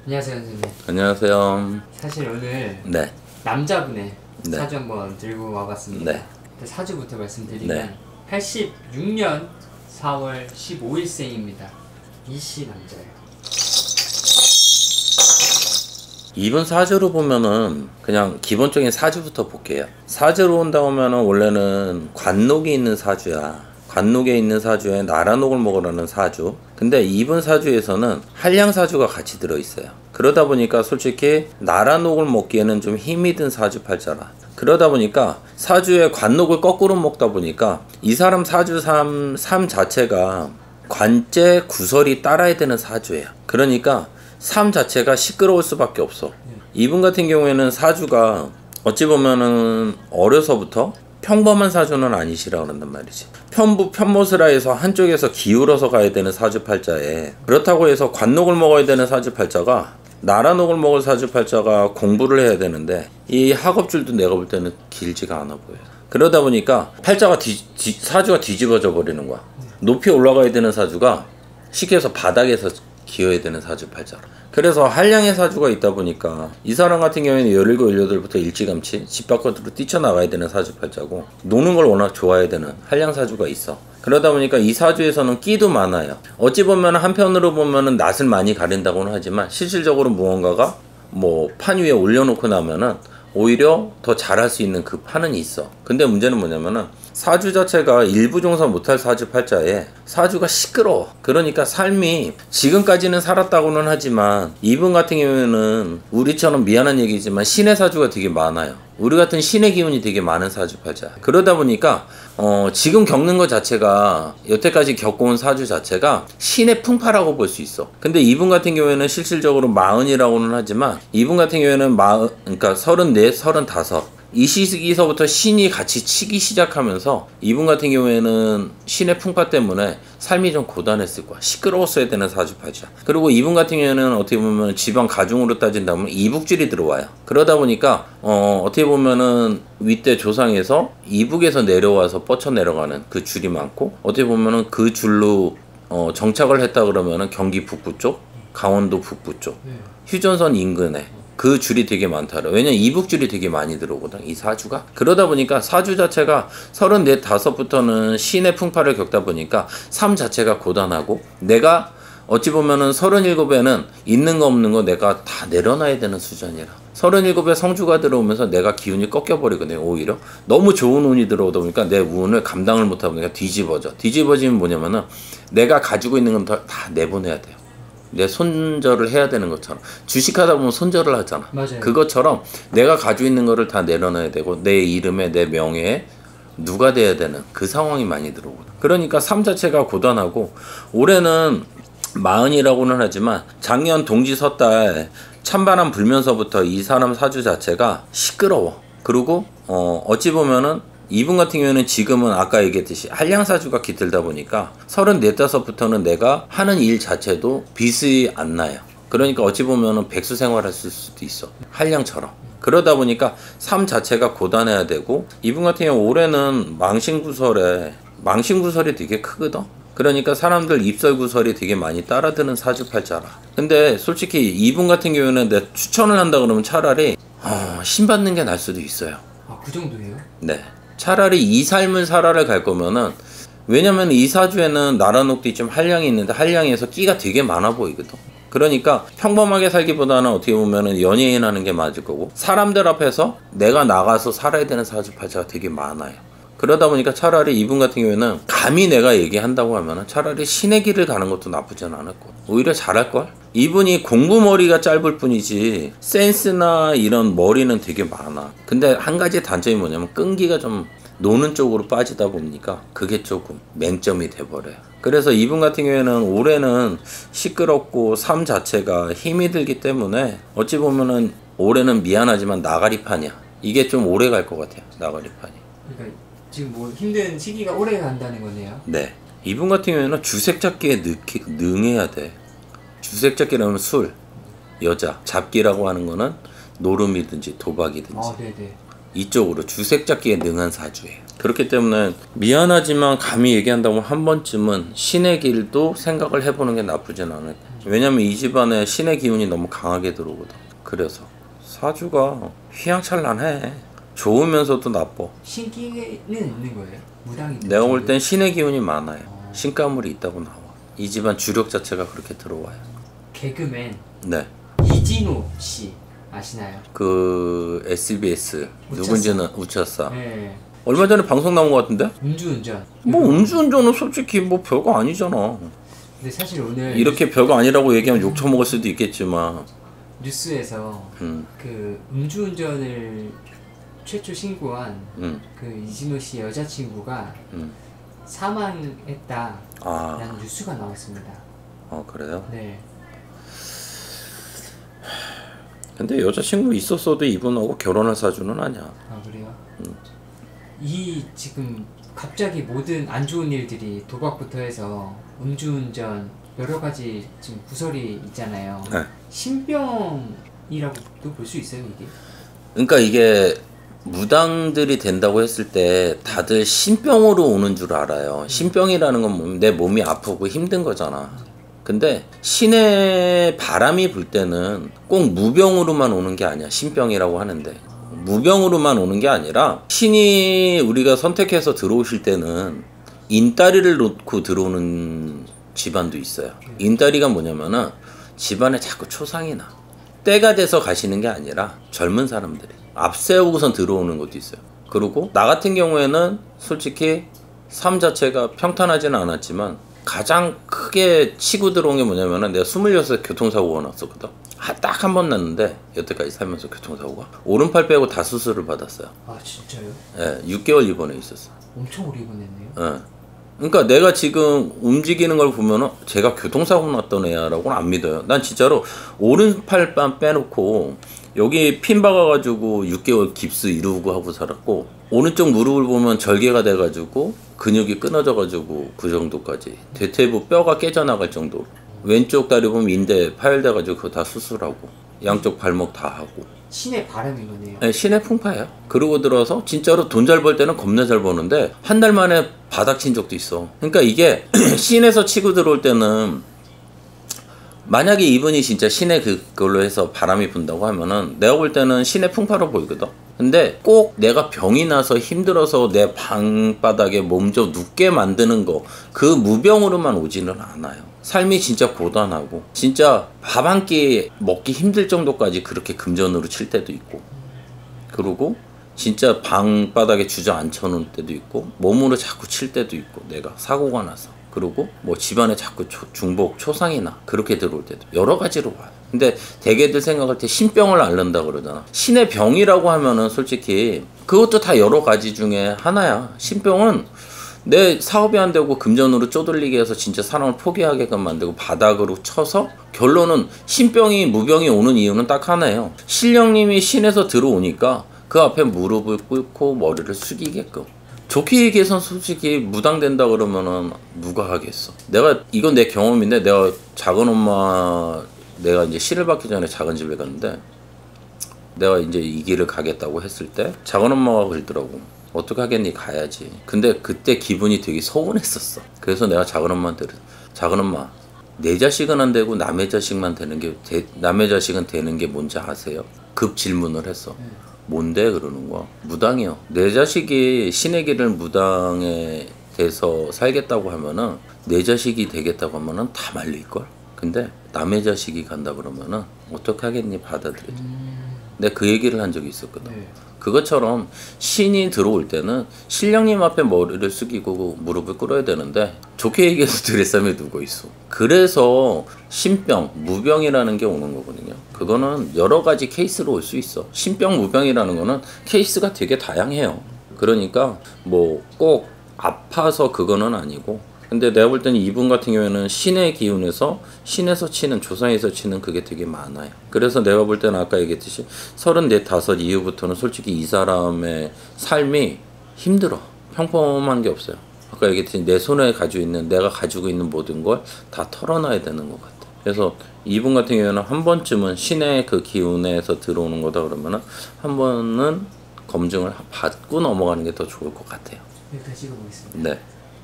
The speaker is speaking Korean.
안녕하세요, 선생님. 안녕하세요. 사실 오늘 네. 남자분의 네. 사주 한번 들고 와봤습니다. 네. 사주부터 말씀드리면 네. 86년 4월 15일생입니다. 이씨 남자예요. 이분 사주로 보면은 그냥 기본적인 사주부터 볼게요. 사주로 온다고 하면은 원래는 관록이 있는 사주야. 관록에 있는 사주에 나라녹을 먹으라는 사주. 근데 이분 사주에서는 한량 사주가 같이 들어있어요. 그러다 보니까 솔직히 나라녹을 먹기에는 좀 힘이 든 사주팔자라. 그러다 보니까 사주에 관록을 거꾸로 먹다 보니까 이 사람 사주 삶 자체가 관제 구설이 따라야 되는 사주예요. 그러니까 삶 자체가 시끄러울 수밖에 없어. 이분 같은 경우에는 사주가 어찌 보면은 어려서부터 평범한 사주는 아니시라 그런단 말이지. 편모스라 해서 한쪽에서 기울어서 가야 되는 사주팔자에, 그렇다고 해서 관록을 먹어야 되는 사주팔자가, 나라녹을 먹을 사주팔자가 공부를 해야 되는데 이 학업줄도 내가 볼 때는 길지가 않아 보여요. 그러다 보니까 팔자가 사주가 뒤집어져 버리는 거야. 높이 올라가야 되는 사주가 쉽게 해서 바닥에서 기어야 되는 사주팔자라. 그래서 한량의 사주가 있다 보니까 이 사람 같은 경우에는 17, 18부터 일찌감치 집 밖으로 뛰쳐나가야 되는 사주팔자고, 노는 걸 워낙 좋아해야 되는 한량 사주가 있어. 그러다 보니까 이 사주에서는 끼도 많아요. 어찌 보면 한편으로 보면은 낯을 많이 가린다고는 하지만 실질적으로 무언가가 뭐 판 위에 올려놓고 나면은 오히려 더 잘할 수 있는 그 판은 있어. 근데 문제는 뭐냐면은 사주 자체가 일부 종사 못할 사주팔자에 사주가 시끄러워. 그러니까 삶이 지금까지는 살았다고는 하지만 이분 같은 경우에는 우리처럼 미안한 얘기지만 신의 사주가 되게 많아요. 우리 같은 신의 기운이 되게 많은 사주팔자. 그러다 보니까 지금 겪는 것 자체가, 여태까지 겪어온 사주 자체가 신의 풍파라고 볼 수 있어. 근데 이분 같은 경우에는 실질적으로 40이라고는 하지만 이분 같은 경우에는 그러니까 34, 35 이 시기서부터 신이 같이 치기 시작하면서 이분 같은 경우에는 신의 풍파 때문에 삶이 좀 고단했을 거야. 시끄러웠어야 되는 사주팔자. 그리고 이분 같은 경우에는 어떻게 보면 지방 가중으로 따진다면 이북줄이 들어와요. 그러다 보니까 어떻게 보면은 윗대 조상에서 이북에서 내려와서 뻗쳐 내려가는 그 줄이 많고, 어떻게 보면은 그 줄로 정착을 했다 그러면은 경기 북부 쪽, 강원도 북부 쪽, 휴전선 인근에 그 줄이 되게 많더라. 왜냐면 이북줄이 되게 많이 들어오거든, 이 사주가. 그러다 보니까 사주 자체가 34, 5부터는 신의 풍파를 겪다 보니까 삶 자체가 고단하고, 내가 어찌 보면은 37에는 있는 거 없는 거 내가 다 내려놔야 되는 수준이라. 37에 성주가 들어오면서 내가 기운이 꺾여버리거든요. 오히려 너무 좋은 운이 들어오다 보니까 내 운을 감당을 못하다 보니까 뒤집어지면 뭐냐면은 내가 가지고 있는 건 다 내보내야 돼요. 내 손절을 해야 되는 것처럼, 주식하다 보면 손절을 하잖아. 맞아요. 그것처럼 내가 가지고 있는 거를 다 내려놔야 되고, 내 이름에 내 명예에 누가 돼야 되는 그 상황이 많이 들어오거든. 그러니까 삶 자체가 고단하고, 올해는 40이라고는 하지만 작년 동지 섣달 찬바람 불면서부터 이 사람 사주 자체가 시끄러워. 그리고 어찌 보면은 이분 같은 경우에는 지금은 아까 얘기했듯이 한량사주가 깃들다 보니까 34, 5부터는 내가 하는 일 자체도 빚이 안 나요. 그러니까 어찌 보면은 백수 생활할 수도 있어. 한량처럼. 그러다 보니까 삶 자체가 고단해야 되고, 이분 같은 경우 올해는 망신구설이 되게 크거든. 그러니까 사람들 입설구설이 되게 많이 따라드는 사주팔자라. 근데 솔직히 이분 같은 경우에는 내가 추천을 한다 그러면 차라리 신 받는 게 나을 수도 있어요. 아, 그 정도예요? 네. 차라리 이 삶을 살아를 갈 거면은, 왜냐면 이 사주에는 나라녹도 좀 한량이 있는데 한량에서 끼가 되게 많아 보이거든. 그러니까 평범하게 살기보다는 어떻게 보면은 연예인 하는 게 맞을 거고, 사람들 앞에서 내가 나가서 살아야 되는 사주팔자가 되게 많아요. 그러다 보니까 차라리 이분 같은 경우에는 감히 내가 얘기한다고 하면은 차라리 신의 길을 가는 것도 나쁘진 않을 거. 오히려 잘할걸? 이분이 공부머리가 짧을 뿐이지 센스나 이런 머리는 되게 많아. 근데 한 가지 단점이 뭐냐면 끈기가 좀 노는 쪽으로 빠지다 보니까 그게 조금 맹점이 돼버려요. 그래서 이분 같은 경우에는 올해는 시끄럽고 삶 자체가 힘이 들기 때문에 어찌 보면은 올해는 미안하지만 나가리판이야. 이게 좀 오래 갈 것 같아요. 나가리판이. 그러니까 지금 뭐 힘든 시기가 오래 간다는 거네요. 네. 이분 같은 경우에는 주색 잡기에 능해야 돼. 주색 잡기라면 술, 여자, 잡기라고 하는 거는 노름이든지 도박이든지. 네네. 이쪽으로 주색 잡기에 능한 사주예요. 그렇기 때문에 미안하지만 감히 얘기한다면 한 번쯤은 신의 길도 생각을 해보는 게 나쁘진 않아요. 왜냐면 이 집안에 신의 기운이 너무 강하게 들어오거든. 그래서 사주가 휘황찬란해. 좋으면서도 나빠. 신기는 있는 거예요? 무당이 내가 볼 땐 신의 기운이 많아요. 신가물이 있다고 나와. 이 집안 주력 자체가 그렇게 들어와요. 개그맨 네. 이진호 씨 아시나요? 그 SBS 누군지는 우차사. 네. 얼마 전에 방송 나온 것 같은데? 음주운전. 뭐 음주운전은 솔직히 뭐 별거 아니잖아. 근데 사실 오늘 이렇게 별거 아니라고 얘기하면 욕 처먹을 수도 있겠지만 뉴스에서 그 음주운전을 최초 신고한 그 이진호 씨 여자친구가 사망했다라는 뉴스가 나왔습니다. 그래요? 네. 근데 여자친구 있었어도 이분하고 결혼할 사주는 아니야. 아 그래요? 이 지금 갑자기 모든 안 좋은 일들이 도박부터 해서 음주운전 여러 가지 지금 구설이 있잖아요. 네. 신병이라고도 볼 수 있어요 이게? 그러니까 이게 무당들이 된다고 했을 때 다들 신병으로 오는 줄 알아요. 신병이라는 건 내 몸이 아프고 힘든 거잖아. 근데 신의 바람이 불 때는 꼭 무병으로만 오는 게 아니야. 신병이라고 하는데 무병으로만 오는 게 아니라 신이 우리가 선택해서 들어오실 때는 인따리를 놓고 들어오는 집안도 있어요. 인따리가 뭐냐면은 집안에 자꾸 초상이 나. 때가 돼서 가시는 게 아니라 젊은 사람들이 앞세우고선 들어오는 것도 있어요. 그리고 나 같은 경우에는 솔직히 삶 자체가 평탄하지는 않았지만 가장 크게 치고 들어온 게 뭐냐면은 내가 26에 교통사고가 났었거든. 딱 한 번 났는데 여태까지 살면서 교통사고가 오른팔 빼고 다 수술을 받았어요. 아 진짜요? 예, 6개월 입원해 있었어. 엄청 오래 입원했네요. 예. 그러니까 내가 지금 움직이는 걸 보면은 제가 교통사고 났던 애야라고는 안 믿어요. 난 진짜로 오른팔만 빼놓고 여기 핀 박아가지고 6개월 깁스 이루고 하고 살았고 오른쪽 무릎을 보면 절개가 돼가지고 근육이 끊어져가지고 그 정도까지 대퇴부 뼈가 깨져나갈 정도로 왼쪽 다리 보면 인대 파열돼가지고 그거 다 수술하고 양쪽 발목 다 하고 신의 바람인 거네요. 네, 신의 풍파예요. 그러고 들어서 진짜로 돈 잘 벌 때는 겁나 잘 버는데 한 달 만에 바닥 친 적도 있어. 그러니까 이게 신에서 치고 들어올 때는 만약에 이분이 진짜 신의 그걸로 해서 바람이 분다고 하면은 내가 볼 때는 신의 풍파로 보이거든. 근데 꼭 내가 병이 나서 힘들어서 내 방바닥에 몸 좀 눕게 만드는 거 그 무병으로만 오지는 않아요. 삶이 진짜 고단하고 진짜 밥 한 끼 먹기 힘들 정도까지 그렇게 금전으로 칠 때도 있고 그리고 진짜 방바닥에 주저앉혀 놓을 때도 있고 몸으로 자꾸 칠 때도 있고 내가 사고가 나서 그리고 뭐 집안에 자꾸 중복 초상이 나 그렇게 들어올 때도 여러 가지로 와요. 근데 대개들 생각할 때 신병을 앓는다 그러잖아. 신의 병이라고 하면은 솔직히 그것도 다 여러 가지 중에 하나야. 신병은 내 사업이 안 되고 금전으로 쪼들리게 해서 진짜 사람을 포기하게끔 만들고 바닥으로 쳐서 결론은 신병이 무병이 오는 이유는 딱 하나예요. 신령님이 신에서 들어오니까 그 앞에 무릎을 꿇고 머리를 숙이게끔. 좋게 얘기해서 솔직히 무당된다 그러면은 누가 하겠어. 내가 이건 내 경험인데 내가 작은 엄마 내가 이제 시를 받기 전에 작은 집에 갔는데 내가 이제 이 길을 가겠다고 했을 때 작은 엄마가 그러더라고. 어떻게 하겠니? 가야지. 근데 그때 기분이 되게 서운했었어. 그래서 내가 작은 엄마한테 작은 엄마 내 자식은 안 되고 남의 자식만 되는 게 남의 자식은 되는 게 뭔지 아세요? 급 질문을 했어. 뭔데? 그러는 거야. 무당이요. 내 자식이 신의 길을 무당에 돼서 살겠다고 하면은 내 자식이 되겠다고 하면은 다 말릴걸. 근데 남의 자식이 간다 그러면은 어떻게 하겠니? 받아들여줘. 내가 그 얘기를 한 적이 있었거든. 네. 그것처럼 신이 들어올 때는 신령님 앞에 머리를 숙이고 무릎을 꿇어야 되는데 좋게 얘기해서 드레스함에 누워 있어. 그래서 신병, 무병이라는 게 오는 거거든요. 그거는 여러 가지 케이스로 올 수 있어. 신병, 무병이라는 거는 케이스가 되게 다양해요. 그러니까 뭐 꼭 아파서 그거는 아니고 근데 내가 볼 때는 이분 같은 경우에는 신의 기운에서 신에서 치는 조상에서 치는 그게 되게 많아요. 그래서 내가 볼 때는 아까 얘기했듯이 34, 5 이후부터는 솔직히 이 사람의 삶이 힘들어. 평범한 게 없어요. 아까 얘기했듯이 내 손에 가지고 있는 내가 가지고 있는 모든 걸 다 털어놔야 되는 것 같아. 그래서 이분 같은 경우에는 한 번쯤은 신의 그 기운에서 들어오는 거다 그러면은 한 번은 검증을 받고 넘어가는 게 더 좋을 것 같아요. 일단 찍어보겠습니다. 네.